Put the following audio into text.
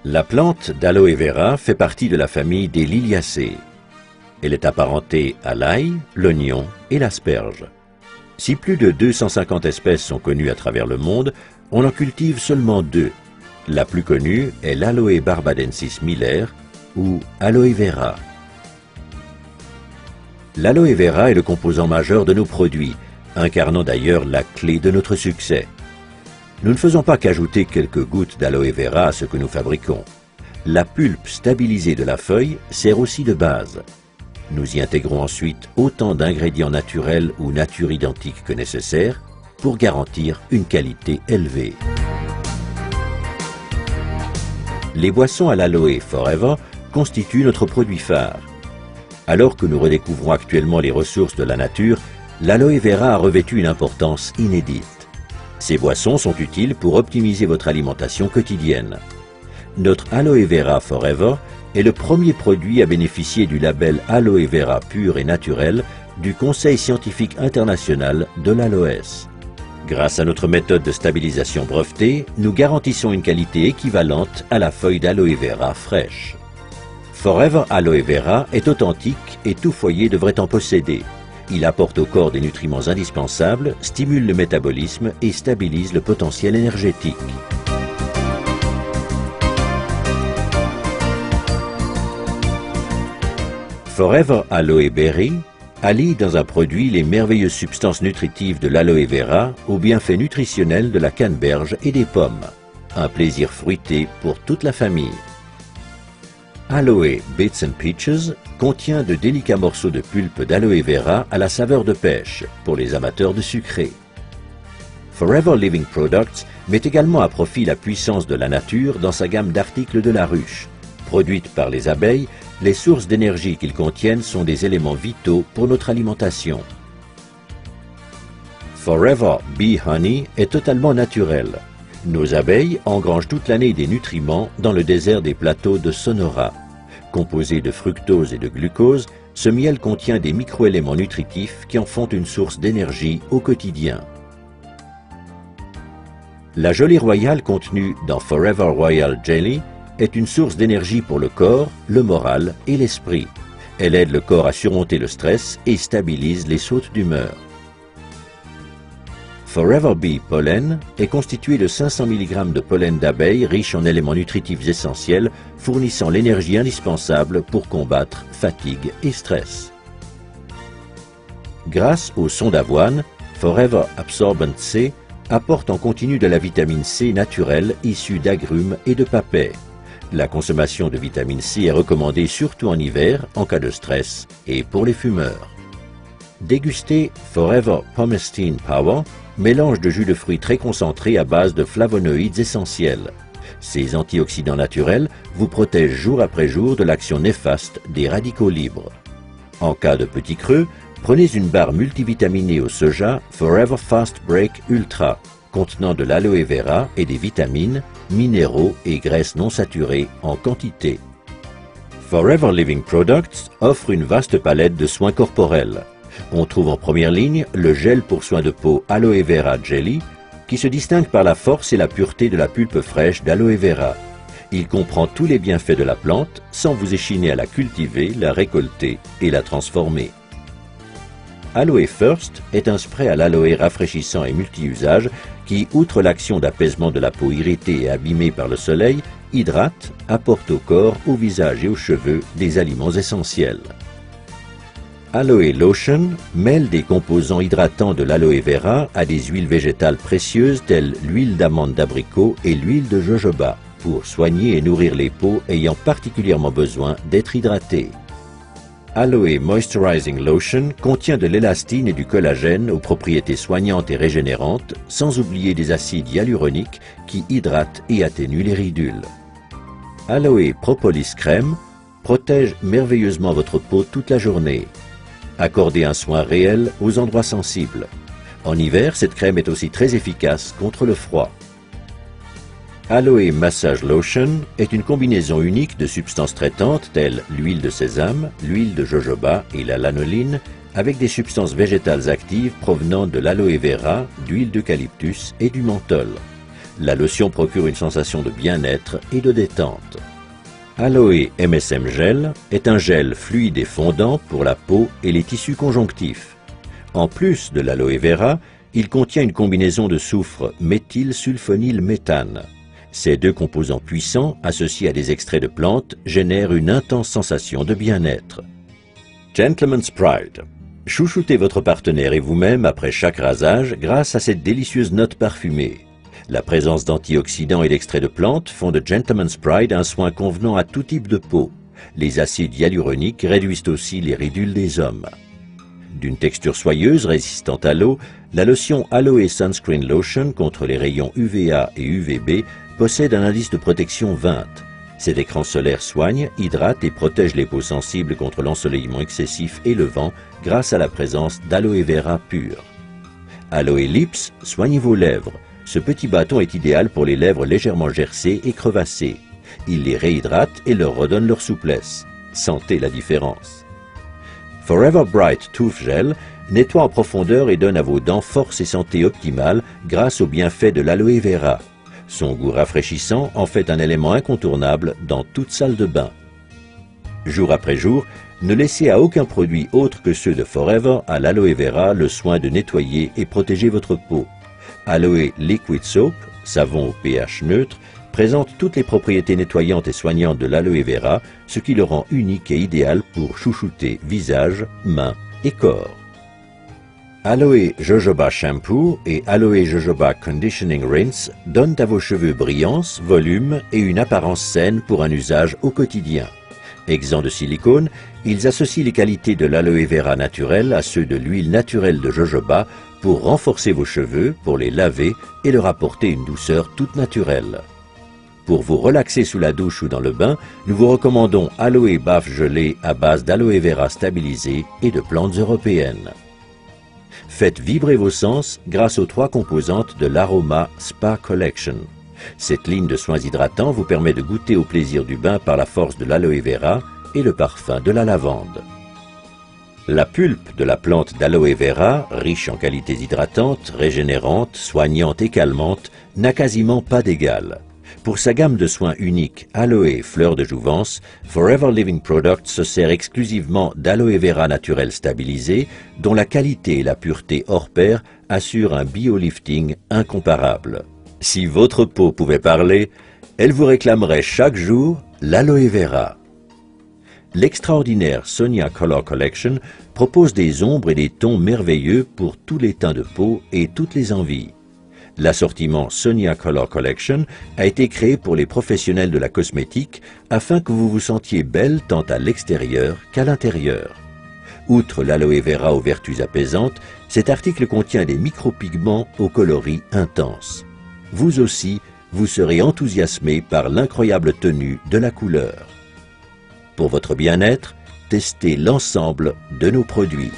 La plante d'aloe vera fait partie de la famille des Liliacées. Elle est apparentée à l'ail, l'oignon et l'asperge. Si plus de 250 espèces sont connues à travers le monde, on en cultive seulement 2. La plus connue est l'Aloe barbadensis Miller ou aloe vera. L'aloe vera est le composant majeur de nos produits, incarnant d'ailleurs la clé de notre succès. Nous ne faisons pas qu'ajouter quelques gouttes d'aloe vera à ce que nous fabriquons. La pulpe stabilisée de la feuille sert aussi de base. Nous y intégrons ensuite autant d'ingrédients naturels ou nature identiques que nécessaire pour garantir une qualité élevée. Les boissons à l'aloe Forever constituent notre produit phare. Alors que nous redécouvrons actuellement les ressources de la nature, l'aloe vera a revêtu une importance inédite. Ces boissons sont utiles pour optimiser votre alimentation quotidienne. Notre aloe vera Forever est le premier produit à bénéficier du label Aloe Vera pur et naturel du Conseil scientifique international de l'aloès. Grâce à notre méthode de stabilisation brevetée, nous garantissons une qualité équivalente à la feuille d'aloe vera fraîche. Forever Aloe Vera est authentique et tout foyer devrait en posséder. Il apporte au corps des nutriments indispensables, stimule le métabolisme et stabilise le potentiel énergétique. Forever Aloe Berry allie dans un produit les merveilleuses substances nutritives de l'aloe vera aux bienfaits nutritionnels de la canneberge et des pommes. Un plaisir fruité pour toute la famille. Aloe Bits and Peaches contient de délicats morceaux de pulpe d'aloe vera à la saveur de pêche pour les amateurs de sucré. Forever Living Products met également à profit la puissance de la nature dans sa gamme d'articles de la ruche. Produites par les abeilles, les sources d'énergie qu'ils contiennent sont des éléments vitaux pour notre alimentation. Forever Bee Honey est totalement naturel. Nos abeilles engrangent toute l'année des nutriments dans le désert des plateaux de Sonora. Composé de fructose et de glucose, ce miel contient des microéléments nutritifs qui en font une source d'énergie au quotidien. La gelée royale contenue dans Forever Royal Jelly est une source d'énergie pour le corps, le moral et l'esprit. Elle aide le corps à surmonter le stress et stabilise les sautes d'humeur. Forever Bee Pollen est constitué de 500 mg de pollen d'abeilles riche en éléments nutritifs essentiels fournissant l'énergie indispensable pour combattre fatigue et stress. Grâce au son d'avoine, Forever Absorbent C apporte en continu de la vitamine C naturelle issue d'agrumes et de papaies. La consommation de vitamine C est recommandée surtout en hiver en cas de stress et pour les fumeurs. Dégustez Forever Pomestine Power, mélange de jus de fruits très concentré à base de flavonoïdes essentiels. Ces antioxydants naturels vous protègent jour après jour de l'action néfaste des radicaux libres. En cas de petit creux, prenez une barre multivitaminée au soja Forever Fast Break Ultra, contenant de l'aloe vera et des vitamines, minéraux et graisses non saturées en quantité. Forever Living Products offre une vaste palette de soins corporels. On trouve en première ligne le gel pour soins de peau Aloe Vera Jelly, qui se distingue par la force et la pureté de la pulpe fraîche d'aloe vera. Il comprend tous les bienfaits de la plante sans vous échiner à la cultiver, la récolter et la transformer. Aloe First est un spray à l'aloe rafraîchissant et multi-usage qui, outre l'action d'apaisement de la peau irritée et abîmée par le soleil, hydrate, apporte au corps, au visage et aux cheveux des aliments essentiels. Aloe Lotion mêle des composants hydratants de l'aloe vera à des huiles végétales précieuses telles l'huile d'amande d'abricot et l'huile de jojoba pour soigner et nourrir les peaux ayant particulièrement besoin d'être hydratées. Aloe Moisturizing Lotion contient de l'élastine et du collagène aux propriétés soignantes et régénérantes, sans oublier des acides hyaluroniques qui hydratent et atténuent les ridules. Aloe Propolis Crème protège merveilleusement votre peau toute la journée. Accordez un soin réel aux endroits sensibles. En hiver, cette crème est aussi très efficace contre le froid. Aloe Massage Lotion est une combinaison unique de substances traitantes telles l'huile de sésame, l'huile de jojoba et la lanoline avec des substances végétales actives provenant de l'aloe vera, d'huile d'eucalyptus et du menthol. La lotion procure une sensation de bien-être et de détente. Aloe MSM Gel est un gel fluide et fondant pour la peau et les tissus conjonctifs. En plus de l'aloe vera, il contient une combinaison de soufre méthylsulfonylméthane. Ces deux composants puissants, associés à des extraits de plantes, génèrent une intense sensation de bien-être. Gentleman's Pride. Chouchoutez votre partenaire et vous-même après chaque rasage grâce à cette délicieuse note parfumée. La présence d'antioxydants et d'extraits de plantes font de Gentleman's Pride un soin convenant à tout type de peau. Les acides hyaluroniques réduisent aussi les ridules des hommes. D'une texture soyeuse résistante à l'eau, la lotion Aloe Sunscreen Lotion contre les rayons UVA et UVB possède un indice de protection 20. Cet écran solaire soigne, hydrate et protège les peaux sensibles contre l'ensoleillement excessif et le vent grâce à la présence d'aloe vera pur. Aloe Lips soigne vos lèvres. Ce petit bâton est idéal pour les lèvres légèrement gercées et crevassées. Il les réhydrate et leur redonne leur souplesse. Sentez la différence. Forever Bright Tooth Gel nettoie en profondeur et donne à vos dents force et santé optimale grâce aux bienfaits de l'aloe vera. Son goût rafraîchissant en fait un élément incontournable dans toute salle de bain. Jour après jour, ne laissez à aucun produit autre que ceux de Forever à l'aloe vera le soin de nettoyer et protéger votre peau. Aloe Liquid Soap, savon au pH neutre, présente toutes les propriétés nettoyantes et soignantes de l'aloe vera, ce qui le rend unique et idéal pour chouchouter visage, mains et corps. Aloe Jojoba Shampoo et Aloe Jojoba Conditioning Rinse donnent à vos cheveux brillance, volume et une apparence saine pour un usage au quotidien. Exempts de silicone, ils associent les qualités de l'aloe vera naturel à ceux de l'huile naturelle de jojoba pour renforcer vos cheveux, pour les laver et leur apporter une douceur toute naturelle. Pour vous relaxer sous la douche ou dans le bain, nous vous recommandons Aloe Baffe Gelée à base d'aloe vera stabilisée et de plantes européennes. Faites vibrer vos sens grâce aux 3 composantes de l'Aroma Spa Collection. Cette ligne de soins hydratants vous permet de goûter au plaisir du bain par la force de l'aloe vera et le parfum de la lavande. La pulpe de la plante d'aloe vera, riche en qualités hydratantes, régénérantes, soignantes et calmantes, n'a quasiment pas d'égal. Pour sa gamme de soins uniques Aloe Fleur de Jouvence, Forever Living Products se sert exclusivement d'aloe vera naturel stabilisé, dont la qualité et la pureté hors pair assurent un biolifting incomparable. Si votre peau pouvait parler, elle vous réclamerait chaque jour l'aloe vera. L'extraordinaire Sonia Color Collection propose des ombres et des tons merveilleux pour tous les teints de peau et toutes les envies. L'assortiment Sonia Color Collection a été créé pour les professionnels de la cosmétique afin que vous vous sentiez belle tant à l'extérieur qu'à l'intérieur. Outre l'aloe vera aux vertus apaisantes, cet article contient des micropigments aux coloris intenses. Vous aussi, vous serez enthousiasmé par l'incroyable tenue de la couleur. Pour votre bien-être, testez l'ensemble de nos produits.